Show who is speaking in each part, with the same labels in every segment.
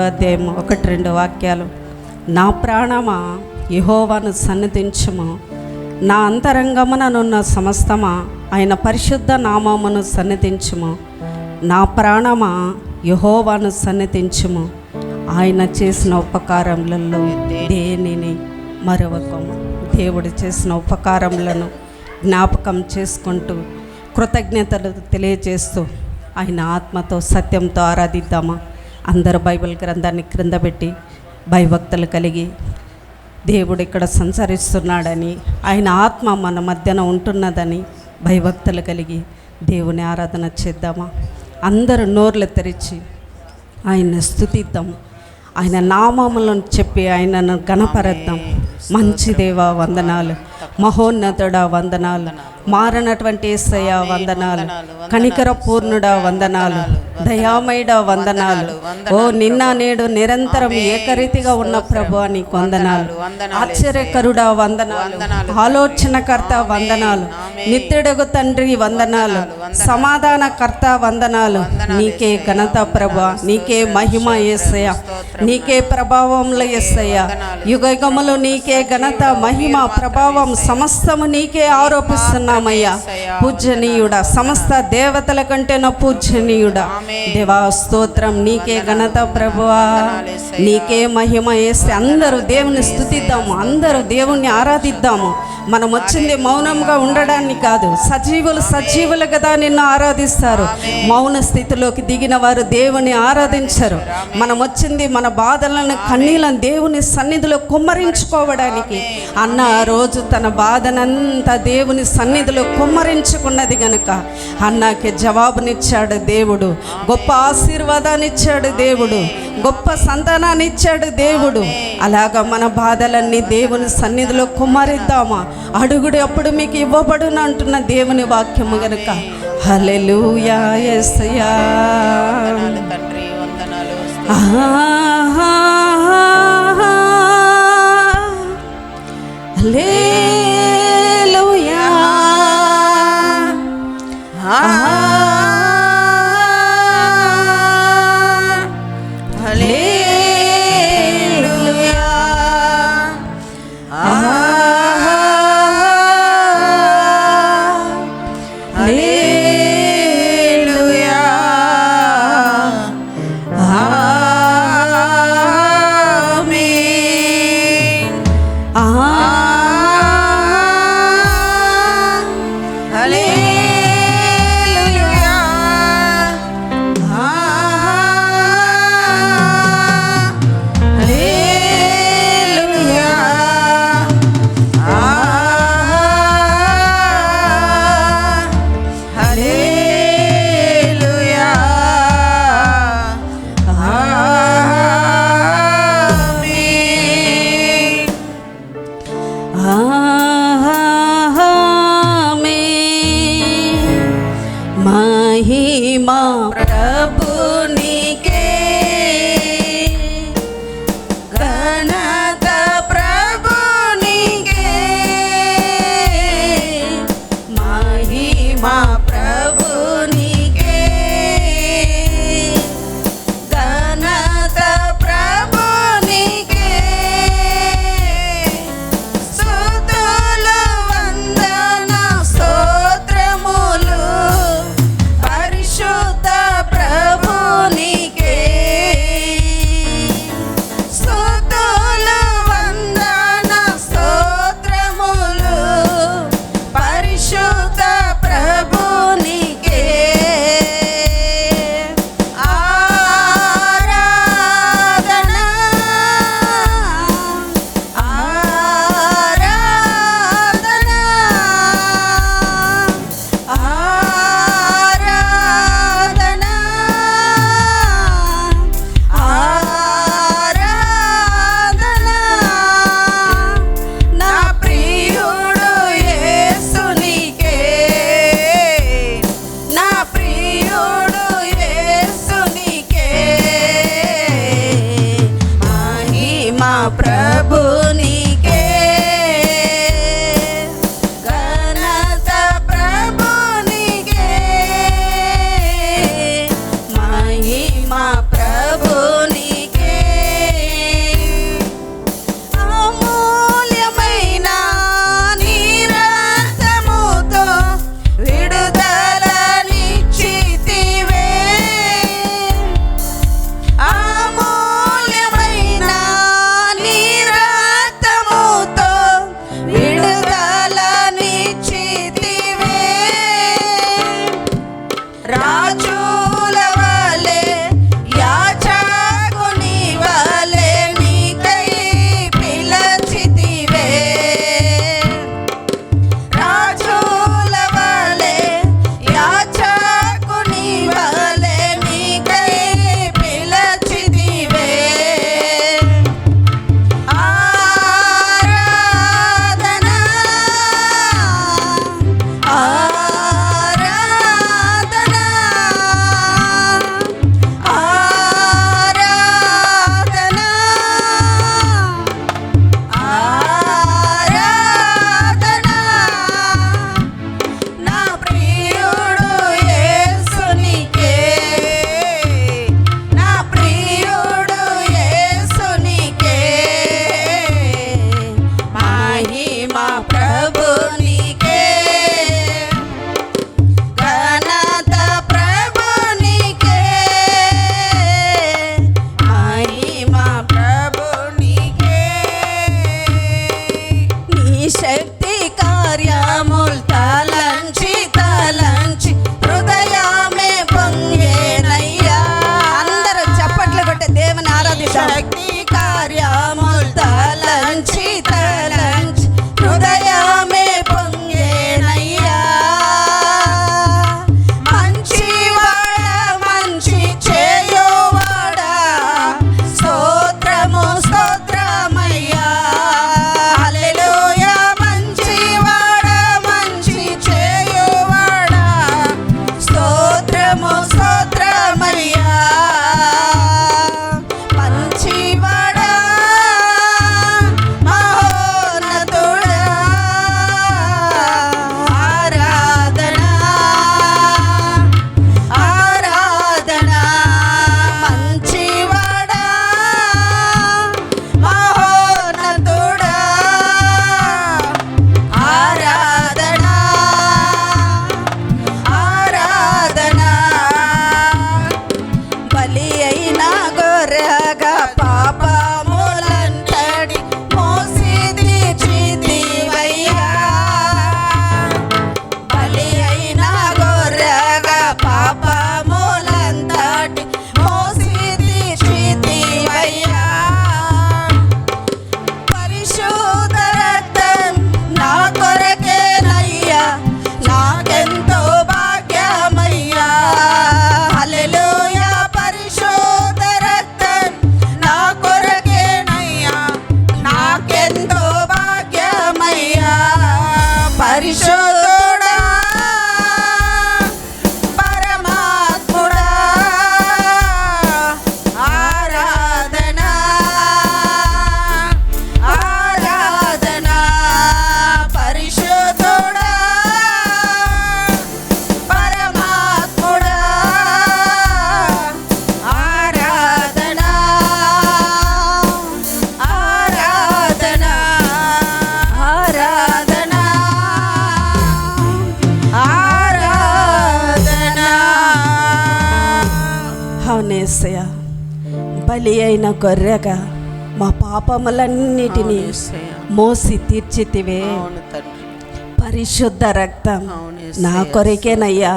Speaker 1: అధ్యాయం 1-2 వాక్యాలు. నా ప్రాణమా యెహోవాను సన్నిధించుము, నా అంతరంగముననున్న సమస్తమా ఆయన పరిశుద్ధ నామమును సన్నిధించుము. నా ప్రాణమా యెహోవాను సన్నిధించుము, ఆయన చేసిన ఉపకారములలో దేనిని మరవకము. దేవుడు చేసిన ఉపకారములను జ్ఞాపకం చేసుకుంటూ కృతజ్ఞతలు తెలియజేస్తూ ఆయన ఆత్మతో సత్యంతో ఆరాధిద్దామా. అందరూ బైబిల్ గ్రంథాన్ని క్రింద పెట్టి భయభక్తులు కలిగి దేవుడు ఇక్కడ సంచరిస్తున్నాడని, ఆయన ఆత్మ మన మధ్యన ఉంటున్నదని భయభక్తులు కలిగి దేవుని ఆరాధన చేద్దామా. అందరూ నోర్లు తెరిచి ఆయన్ని స్తుతిద్దాం, ఆయన నామములను చెప్పి ఆయనను గణపరద్దాం. మంచి దేవా వందనాలు, మహోన్నతుడా వందనాలు, మారనటువంటి యేసయ్య వందనాలు, కనికర పూర్ణుడా వందనాలు, దయామయుడా వందనాలు. ఓ నిన్న నేడు నిరంతరం ఏకరీతిగా ఉన్న ప్రభు అని వందనాలు. ఆశ్చర్యకరుడా వందనాలు, ఆలోచనకర్త వందనాలు, నిత్యుడగు తండ్రి వందనాలు, సమాధానకర్త వందనాలు. నీకే ఘనత ప్రభు, నీకే మహిమ యేసయ్య, నీకే ప్రభావంలో యేసయ్య. యుగయుగములు నీకే ఘనత మహిమ ప్రభావం సమస్తము నీకే ఆరోపిస్తున్నామయ్యా. పూజనీయుడా, సమస్త దేవతల కంటే నా పూజనీయుడా, దేవా స్తోత్రం. నీకే ఘనత ప్రభువా, నీకే మహిమ యేసే. అందరూ దేవుని స్తుతిద్దాము, అందరూ దేవుణ్ణి ఆరాధిద్దాము. మనం వచ్చింది మౌనంగా ఉండడాన్ని కాదు, సజీవులు కదా నిన్ను ఆరాధిస్తారు. మౌన స్థితిలోకి దిగిన వారు దేవుని ఆరాధించరు. మనం వచ్చింది మన బాధలను కన్నీళ్ళను దేవుని సన్నిధిలో కుమ్మరించుకోవడానికి. అన్న ఆ రోజు తన బాధనంతా దేవుని సన్నిధిలో కుమ్మరించుకున్నది గనుక అన్నకి జవాబునిచ్చాడు దేవుడు, గొప్ప ఆశీర్వాదాన్ని ఇచ్చాడు దేవుడు, గొప్ప సంతానాన్ని ఇచ్చాడు దేవుడు. అలాగా మన బాధలన్నీ దేవుని సన్నిధిలో కుమ్మరిద్దామా. అడుగుడు అప్పుడు మీకు ఇవ్వబడును అంటున్న దేవుని వాక్యము గనుక హల్లెలూయా యేసయ్యా. హల్లెలూయా బలి అయిన గొర్రెగా మా పాపములన్నిటినీ మోసి తీర్చితివే. పరిశుద్ధ రక్తం నా కొరికేనయ్యా,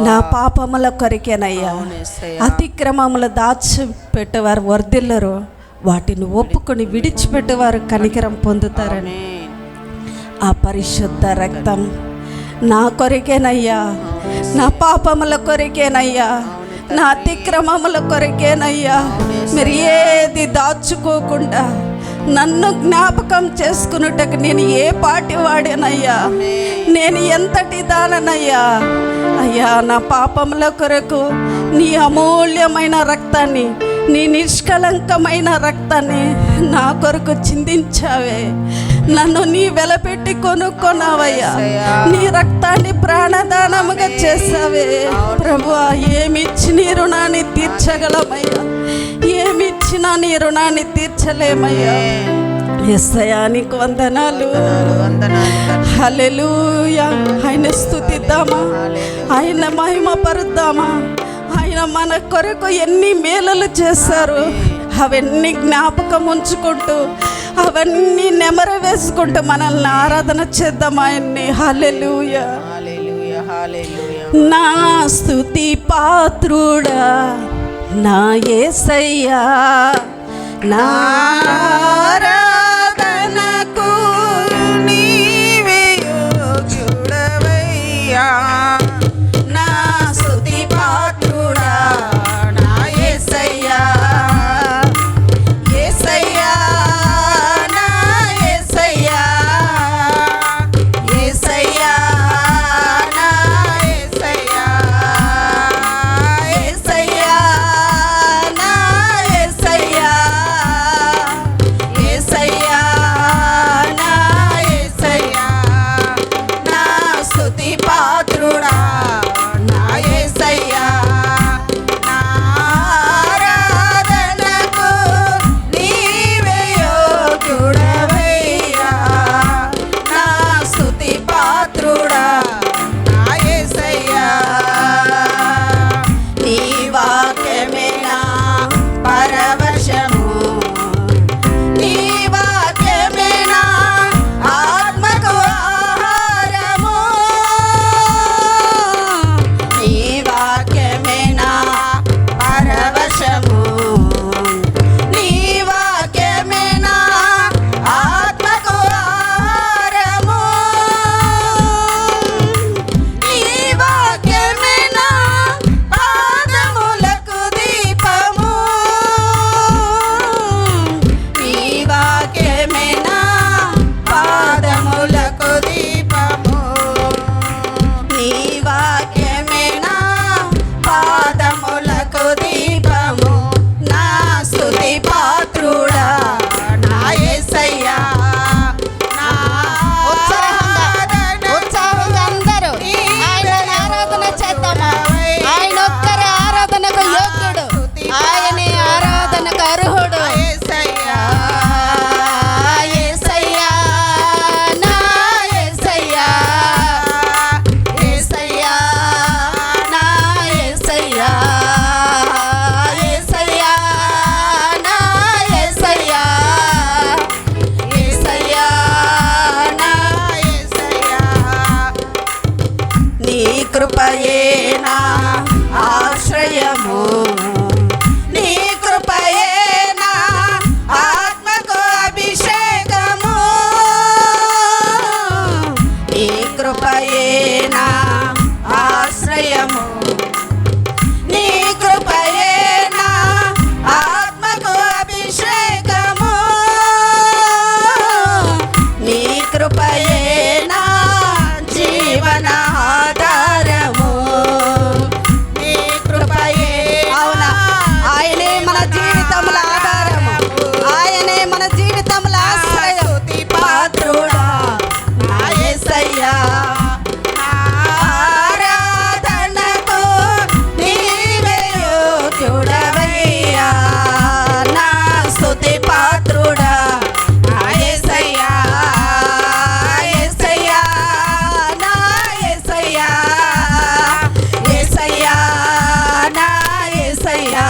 Speaker 1: నా పాపముల కొరికేనయ్యా. అతిక్రమములు దాచిపెట్టేవారు వర్ధిల్లరు, వాటిని ఒప్పుకొని విడిచిపెట్టేవారు కనికరం పొందుతారని. ఆ పరిశుద్ధ రక్తం నా కొరికేనయ్యా, నా పాపముల కొరికేనయ్యా, నా అతిక్రమముల కొరికేనయ్యా. మీరు ఏది దాచుకోకుండా నన్ను జ్ఞాపకం చేసుకున్నట్టుకు నేను ఏ పాటి వాడేనయ్యా, నేను ఎంతటి దాననయ్యా. అయ్యా, నా పాపముల కొరకు నీ అమూల్యమైన రక్తాన్ని, నీ నిష్కలంకమైన రక్తాన్ని నా కొరకు చిందించావే. నన్ను నీ వెలపెట్టి కొనుక్కున్నావయ్యా, నీ రక్తాన్ని ప్రాణదానముగా చేసావే. ప్రభువా, ఏమిచ్చి నీ రుణాన్ని తీర్చగలమయ్యా, ఏమిచ్చినా నీ రుణాన్ని తీర్చలేమయ్యా. యేసయ్యా, నీకు వందనాలు. హల్లెలూయా. ఆయన స్తుతిద్దామా, ఆయన మహిమ పరుద్దామా. ఆయన మన కొరకు ఎన్ని మేలులు చేశారు, అవన్నీ జ్ఞాపకం ఉంచుకుంటూ, అవన్నీ నెమరు వేసుకుంటూ మనల్ని ఆరాధన చేద్దాం ఆయన్ని. హల్లెలూయా. నా స్తుతి పాత్రుడా నా యేసయ్యా, నా ఆరాధనకు నీవే యోగ్యుడవయ్యా. నా స్తుతి పాత్రుడా నా యేసయ్యా, యేసయ్యా, నా యేసయ్యా, యేసయ్యా, నా యేసయ్యా, యేసయ్యా, నా యేసయ్యా, యేసయ్యా, నా యేసయ్యా. నా స్తుతి పాత్రుడా నా యేసయ్యా, నా ఆరాధనకు నీవే యోగ్యుడవయ్యా. నా స్తుతి పాత్రుడా నా యేసయ్యా. నీ వాక్యమే నా పరవశము, నీ వాక్యమే నా ఆత్మకు ఆహారము. నీ వాక్యమే నా పరవశము, నీ వాక్యమే నా ఆత్మకు ఆహారము. నీ వాక్యమే నా పాదములకు దీపము, నీ వాక్యమే నా పాదములకు దీపము, నీ వాక్యమే నా పాదములకు దీపము. నా స్తుతి పాత్రుడా నా యేసయ్యా, నా
Speaker 2: ఉత్సాహంగా అందరూ ఆయనను ఆరాధన చేద్దామా. ఆయన ఒక్కరి ఆరాధనకు యోగ్యుడు, ఆయనే ఆరాధనకు అర్హుడు.
Speaker 1: యేసయ్యా,
Speaker 2: యేసయ్యా, నా యేసయ్యా, యేసయ్యా, నా యేసయ్యా, యేసయ్యా, నా యేసయ్యా, యేసయ్యా, నా యేసయ్యా.
Speaker 1: నీ కృపయే నా ఆశ్రయము, నీ కృపయే నా ఆత్మకు అభిషేకము, నీ కృపయే నా ఆశ్రయము, నీ కృపయే నా ఆత్మకు అభిషేకము, నీ కృపయే నా జీవన ఆధారము, నీ కృపయే. అవునా, ఆయనే మన జీవితముల ఆధారము, ఆయనే మన జీవితముల ఆశ్రయం. పాత్రుడా నా యేసయ్యా, నా ఆరాధనకు నీవే యోగ్యుడవయ్యా. నా స్తుతి పాత్రుడా నా యేసయ్యా, యేసయ్యా, నా యేసయ్యా, యేసయ్యా, నా యేసయ్యా,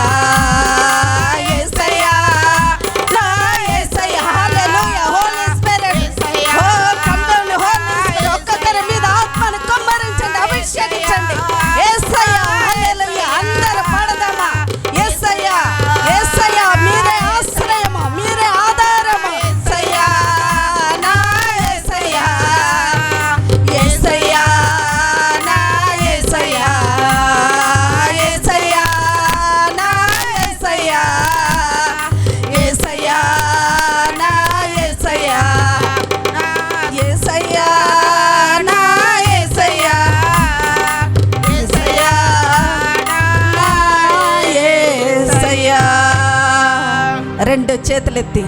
Speaker 1: రెండు చేతులెత్తి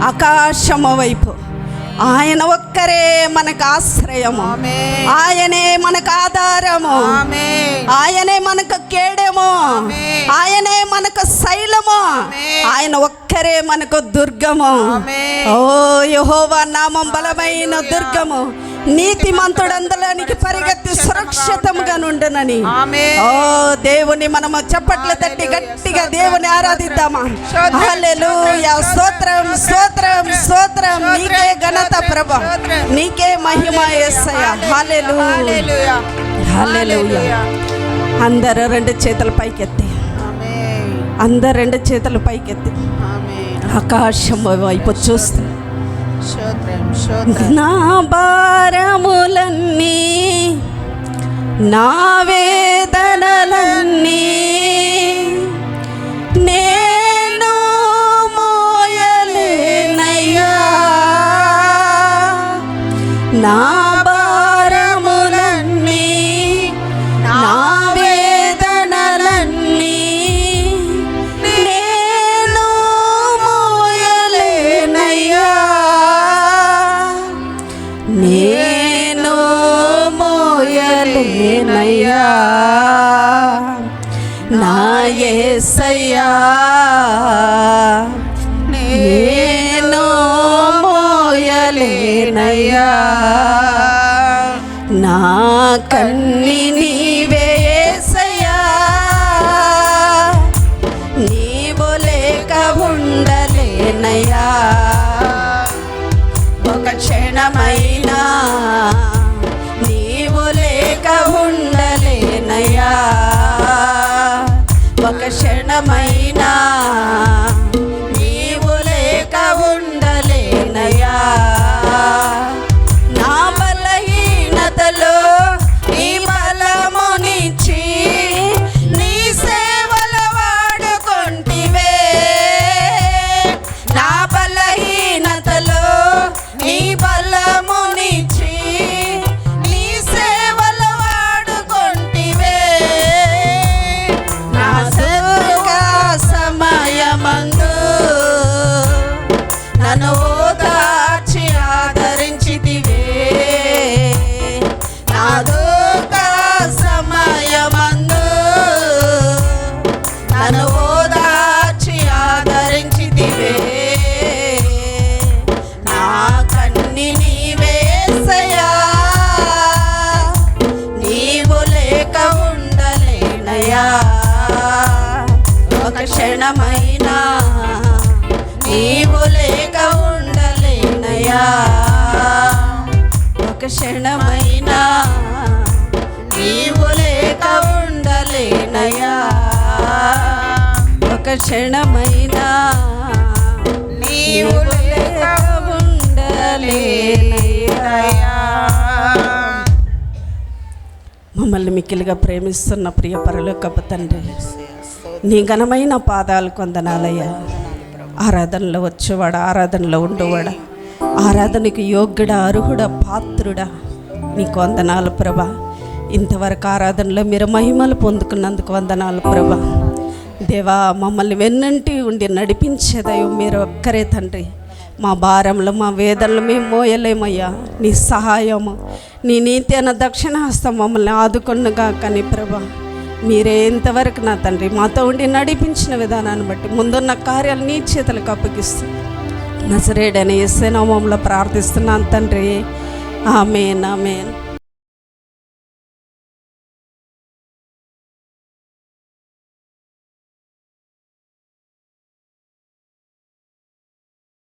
Speaker 1: ఆకాశము వైపు. ఆయన ఒక్కరే మనకు ఆశ్రయము,
Speaker 2: ఆమేన్.
Speaker 1: ఆయనే మనకు ఆధారము,
Speaker 2: ఆమేన్.
Speaker 1: ఆయనే మనకు కేడము,
Speaker 2: ఆమేన్.
Speaker 1: ఆయనే మనకు శైలము,
Speaker 2: ఆమేన్.
Speaker 1: ఆయన ఒక్కరే మనకు దుర్గము.
Speaker 2: ఆమేన్.
Speaker 1: ఓ యెహోవా నామం బలమైన దుర్గము, నీతిమంతుడు అందులోనికి పరిగెత్తి సురక్షితముగా నుండునని.
Speaker 2: ఆమేన్.
Speaker 1: ఓ దేవుని మనము చప్పట్లు తట్టి గట్టిగా దేవుని ఆరాధిద్దామా. హల్లెలూయా, స్తోత్రం స్తోత్రం స్తోత్రం. నీకే ఘనత ప్రభా, నీకే మహిమ యేసయ్యా. హల్లెలూయా
Speaker 2: హల్లెలూయా.
Speaker 1: హల్లెలూయా. అందరూ రెండు చేతులు పైకెత్తి,
Speaker 2: ఆమేన్.
Speaker 1: అందరు రెండు చేతులు పైకెత్తి
Speaker 2: ఆమేన్.
Speaker 1: ఆకాశం వైపు చూస్తూ,
Speaker 2: స్తోత్రం స్తోత్రం.
Speaker 1: నా భారములన్నీ నా వేదనలన్నీ నేను మోయలేనయ్యా, నా భారములన్నీ నా వేదనలన్నీ నేను మోయలేనయ్యా, నేను మోయలేనయ్యా, నా యేసయ్యా, నేను మోయలేనయ్యా, నా కన్ని నీవే యేసయ్యా, నీవు లేక ఉండలేనయ్యా, ఒక క్షణమైనా నీవు లేక ఉండలేనయ్యా, ఒక క్షణమైనా నీవు లేక ఉండలేనయ్యా, నా బలహీనతలో నీ బలమునిచ్చి నీ సేవలు వాడుకొంటివే, నా బలహీనతలో నీ బలమునిచ్చి నీ సేవలు వాడుకొంటివే, నా సుఖ సమయమందు నన్ను ఓదార్చి ఆదరించితివే, నా దుఃఖ సమయమందు నన్ను ఓదార్చి ఆదరించితివే, నా కన్ని నీవే యేసయ్యా, నీవు లేక ఉండలేనయ్యా, ఒక క్షణమైనా నీవు లేక ఉండలేనయ్యా, ఒక క్షణమైనా నీవు లేక ఉండలేనయ్యా, ఒక క్షణమైనా నీవు లేక ఉండలేనయ్యా. మమ్మల్ని మిక్కిలిగా ప్రేమిస్తున్న ప్రియ పరలోకపు తండ్రి, నీ ఘనమైన పాదాలు కొందనాలయ్యా. ఆరాధనలో వచ్చేవాడా, ఆరాధనలో ఉండేవాడా, ఆరాధనకు యోగ్యుడా, అర్హుడా, పాత్రుడా, నీకు వందనాలు ప్రభా. ఇంతవరకు ఆరాధనలో మీరు మహిమలు పొందుకున్నందుకు వందనాలు ప్రభా. దేవా, మమ్మల్ని వెన్నంటి ఉండి నడిపించే దైవం మీరు ఒక్కరే తండ్రి. మా భారంలో మా వేదనలు మేము మోయలేమయ్యా. నీ సహాయము, నీ నీతి అన్న దక్షిణ హస్తం మమ్మల్ని ఆదుకొనుగా. కానీ ప్రభా, మీరే ఇంతవరకు నా తండ్రి మాతో ఉండి నడిపించిన విధానాన్ని బట్టి ముందున్న కార్యాలు నీ చేతులకు అప్పగిస్తూ నజరేయుడైన యేసు నామములో ప్రార్థిస్తున్నాను తండ్రి. ఆమేన్ ఆమేన్.